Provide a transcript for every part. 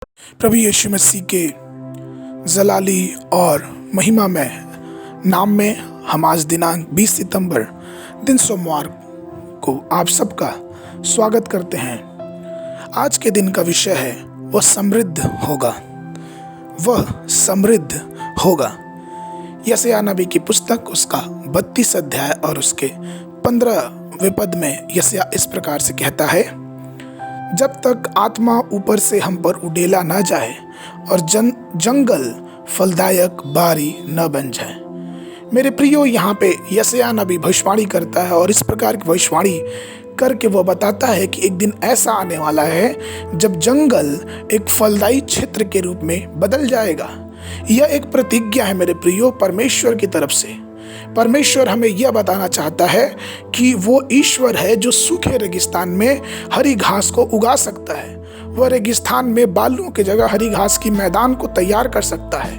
प्रभु यीशु मसीह के जलाली और महिमा में नाम में हम आज दिनांक 20 सितंबर दिन सोमवार को आप सबका स्वागत करते हैं। आज के दिन का विषय है वह समृद्ध होगा। वह समृद्ध होगा। यशायाह नबी की पुस्तक उसका 32 अध्याय और उसके 15वें पद में यशायाह इस प्रकार से कहता है, जब तक आत्मा ऊपर से हम पर उड़ेला ना जाए और जंगल फलदायक बारी न बन जाए। मेरे प्रियो, यहाँ पे यशायाह नबी भविष्यवाणी करता है और इस प्रकार की भविष्यवाणी करके वह बताता है कि एक दिन ऐसा आने वाला है जब जंगल एक फलदायी क्षेत्र के रूप में बदल जाएगा। यह एक प्रतिज्ञा है मेरे प्रियो परमेश्वर की तरफ से। परमेश्वर हमें यह बताना चाहता है कि वो ईश्वर है जो सूखे रेगिस्तान में हरी घास को उगा सकता है। वह रेगिस्तान में बालुओं की जगह हरी घास की मैदान को तैयार कर सकता है,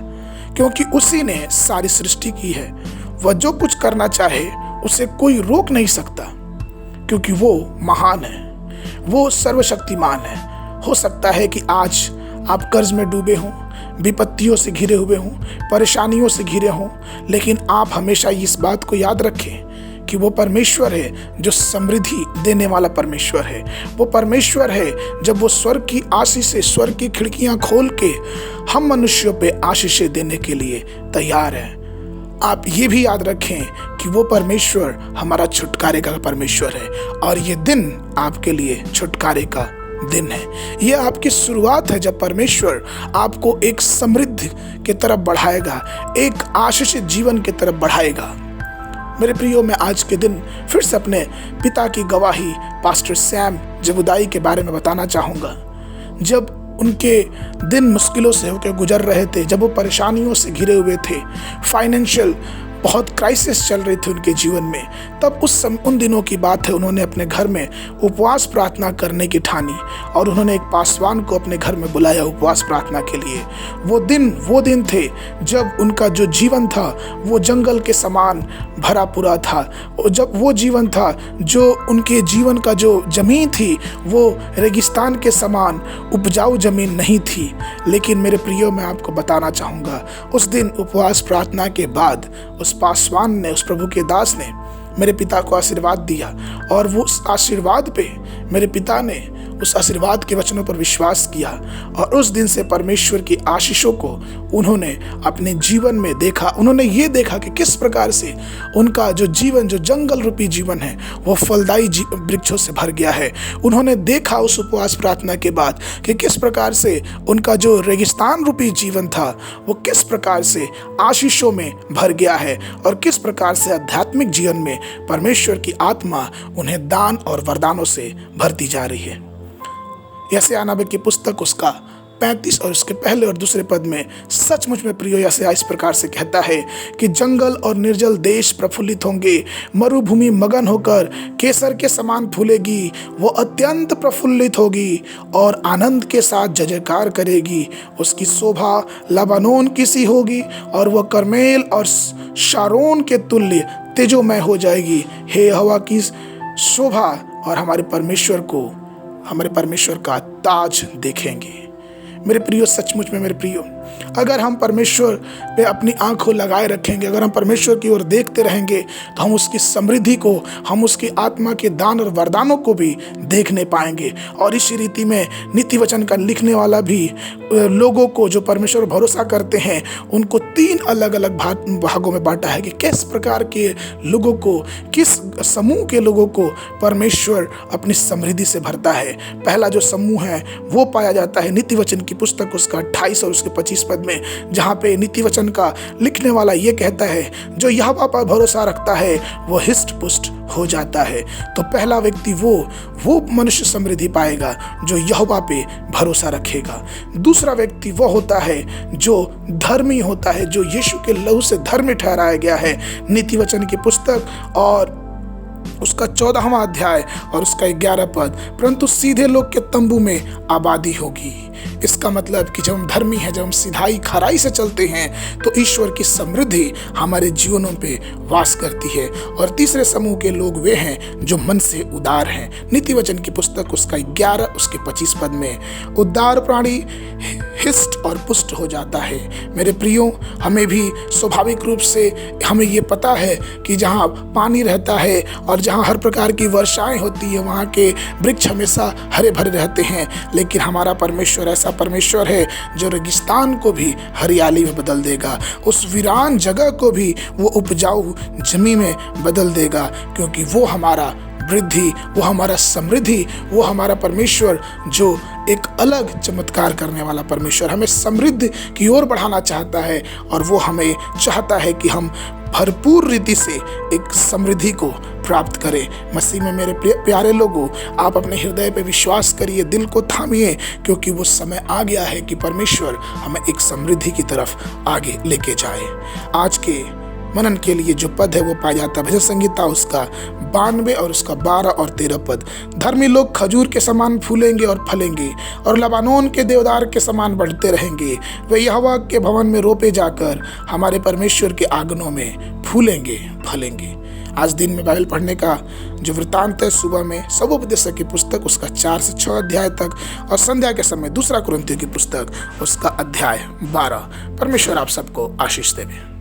क्योंकि उसी ने सारी सृष्टि की है। वह जो कुछ करना चाहे उसे कोई रोक नहीं सकता, क्योंकि वो महान है, वो सर्वशक्तिमान है। हो सकता है कि आज आप कर्ज में डूबे हों, विपत्तियों से घिरे हुए हों, परेशानियों से घिरे हों, लेकिन आप हमेशा इस बात को याद रखें कि वो परमेश्वर है जो समृद्धि देने वाला परमेश्वर है। वो परमेश्वर है जब वो स्वर्ग की आशीषें, स्वर्ग की खिड़कियां खोल के हम मनुष्यों पे आशीषें देने के लिए तैयार है। आप ये भी याद रखें कि वो परमेश्वर हमारा छुटकारे का परमेश्वर है और ये दिन आपके लिए छुटकारे का दिन है। यह आपकी शुरुआत है जब परमेश्वर आपको एक समृद्धि की तरफ बढ़ाएगा, एक आशीषित जीवन की तरफ बढ़ाएगा। मेरे प्रियो, मैं आज के दिन फिर से अपने पिता की गवाही पास्टर सैम जबुदाई के बारे में बताना चाहूँगा। जब उनके दिन मुश्किलों से होकर गुजर रहे थे, जब वो परेशानियों से घिरे हुए थे, फाइनेंशियल बहुत क्राइसिस चल रही थी उनके जीवन में, तब उन दिनों की बात है, उन्होंने अपने घर में उपवास प्रार्थना करने की ठानी और उन्होंने एक पासवान को अपने घर में बुलाया उपवास प्रार्थना के लिए। वो दिन थे जब उनका जो जीवन था वो जंगल के समान भरा पूरा था। जब वो जीवन था जो उनके जीवन का जो जमीन थी वो रेगिस्तान के समान उपजाऊ जमीन नहीं थी। लेकिन मेरे प्रियो, मैं आपको बताना चाहूँगा, उस दिन उपवास प्रार्थना के बाद उस पासवान ने, उस प्रभु के दास ने मेरे पिता को आशीर्वाद दिया और वो उस आशीर्वाद पे मेरे पिता ने उस आशीर्वाद के वचनों पर विश्वास किया और उस दिन से परमेश्वर की आशीषों को उन्होंने अपने जीवन में देखा। उन्होंने ये देखा कि किस प्रकार से उनका जो जीवन, जो जंगल रूपी जीवन है, वो फलदायी वृक्षों से भर गया है। उन्होंने देखा उस उपवास प्रार्थना के बाद कि किस प्रकार से उनका जो रेगिस्तान रूपी जीवन था वो किस प्रकार से आशीषों में भर गया है और किस प्रकार से आध्यात्मिक जीवन में परमेश्वर की आत्मा उन्हें दान और वरदानों से भरती जा रही है। यशायाह नबी की पुस्तक उसका 35 और उसके पहले और दूसरे पद में सचमुच में प्रियो यशायाह इस प्रकार से कहता है कि जंगल और निर्जल देश प्रफुल्लित होंगे, मरुभूमि मगन होकर केसर के समान फूलेगी। वो अत्यंत प्रफुल्लित होगी और आनंद के साथ जय जयकार करेगी। उसकी शोभा लबानोन की सी होगी और वह करमेल और शारोन के तुल्य तेजोमय हो जाएगी। हे हवा की शोभा और हमारे परमेश्वर का ताज देखेंगे। मेरे प्रियो, सचमुच में मेरे प्रियो, अगर हम परमेश्वर पे अपनी आंखों लगाए रखेंगे, अगर हम परमेश्वर की ओर देखते रहेंगे तो हम उसकी समृद्धि को, हम उसकी आत्मा के दान और वरदानों को भी देखने पाएंगे। और इसी रीति में नीति वचन का लिखने वाला भी लोगों को जो परमेश्वर भरोसा करते हैं उनको 3 अलग अलग भागों में बांटा है कि किस प्रकार के लोगों को, किस समूह के लोगों को परमेश्वर अपनी समृद्धि से भरता है। पहला जो समूह है वो पाया जाता है नीति वचन की पुस्तक उसका 28 और उसके 25 पद में, जहाँ पे नीति वचन का लिखने वाला ये कहता है, जो यहोवा पर भरोसा रखता है वो हिष्ट पुष्ट हो जाता है। तो पहला व्यक्ति वो मनुष्य समृद्धि पाएगा जो यहोवा पे भरोसा रखेगा। दूसरा व्यक्ति वो होता है जो धर्मी होता है, जो यीशु के लहू से धर्मी ठहराया गया है। नीति वचन की पुस्तक और उसका 14वां अध्याय और उसका 11 पद, परंतु सीधे लोग के तंबू में आबादी होगी। इसका मतलब कि जब हम धर्मी हैं, जब हम सिधाई खराई से चलते हैं, तो ईश्वर की समृद्धि हमारे जीवनों पे वास करती है। और तीसरे समूह के लोग वे हैं जो मन से उदार हैं। नीति वचन की पुस्तक उसका 11 उसके 25 पद में, उदार प्राणी हिष्ट और पुष्ट हो जाता है। मेरे प्रियो, हमें भी स्वाभाविक रूप से हमें ये पता है कि जहाँ पानी रहता है और जहाँ हर प्रकार की वर्षाएं होती है, वहाँ के वृक्ष हमेशा हरे भरे रहते हैं। लेकिन हमारा परमेश्वर ऐसा परमेश्वर है जो रेगिस्तान को भी हरियाली में बदल देगा, उस वीरान जगह को भी वो उपजाऊ जमीन में बदल देगा, क्योंकि वो हमारा वृद्धि, वो हमारा समृद्धि, वो हमारा परमेश्वर जो एक अलग चमत्कार करने वाला परमेश्वर हमें समृद्धि की ओर बढ़ाना चाहता है। और वो हमें चाहता है कि हम भरपूर रीति से एक समृद्धि को प्राप्त करें। मसीह में मेरे प्यारे लोगों, आप अपने हृदय पे विश्वास करिए, दिल को थामिए, क्योंकि वो समय आ गया है कि परमेश्वर हमें एक समृद्धि की तरफ आगे लेके जाए। आज के मनन के लिए जो पद है वो पाया जाता है भजन संगीता उसका 92 और उसका 12 और 13 पद। धर्मी लोग खजूर के समान फूलेंगे और फलेंगे और लबानोन के देवदार के समान बढ़ते रहेंगे। वे यहोवा के भवन में रोपे जाकर हमारे परमेश्वर के आंगनों में फूलेंगे फलेंगे। आज दिन में बाइबल पढ़ने का जो वृत्तांत है, सुबह में सबोपदेशक की पुस्तक उसका 4 से 6 अध्याय तक, और संध्या के समय दूसरा कुरिन्थियों की पुस्तक उसका अध्याय 12। परमेश्वर आप सबको आशीष देवे।